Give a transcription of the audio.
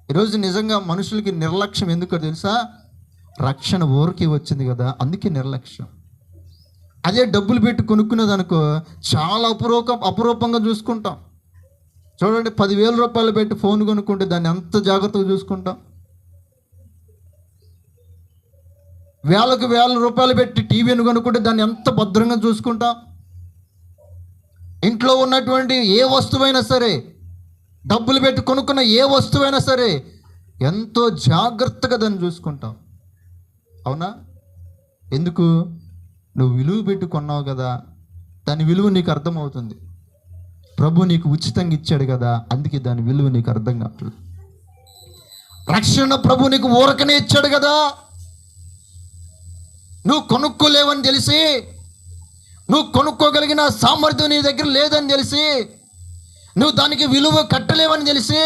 ఈరోజు నిజంగా మనుషులకి నిర్లక్ష్యం ఎందుకో తెలుసా? రక్షణ ఊరికి వచ్చింది కదా, అందుకే నిర్లక్ష్యం. అదే డబ్బులు పెట్టి కొనుక్కునేదనుకో చాలా అపురూపంగా చూసుకుంటాం. చూడండి, 10,000 రూపాయలు పెట్టి ఫోన్ కొనుక్కుంటే దాన్ని ఎంత జాగ్రత్తగా చూసుకుంటాం. వేల రూపాయలు పెట్టి టీవీని కొనుక్కుంటే దాన్ని ఎంత భద్రంగా చూసుకుంటాం. ఇంట్లో ఉన్నటువంటి ఏ వస్తువైనా సరే, డబ్బులు పెట్టి కొనుక్కున్న ఏ వస్తువైనా సరే ఎంతో జాగ్రత్తగా దాన్ని చూసుకుంటాం. అవునా? ఎందుకు? నువ్వు విలువ పెట్టి కొన్నావు కదా, దాని విలువ నీకు అర్థమవుతుంది. ప్రభు నీకు ఉచితంగా ఇచ్చాడు కదా, అందుకే దాని విలువ నీకు అర్థం కావట్లేదు. రక్షణ ప్రభు నీకు ఊరకనే ఇచ్చాడు కదా, నువ్వు కొనుక్కోలేవని తెలిసి, నువ్వు కొనుక్కోగలిగిన సామర్థ్యం నీ దగ్గర లేదని తెలిసి, నువ్వు దానికి విలువ కట్టలేవని తెలిసి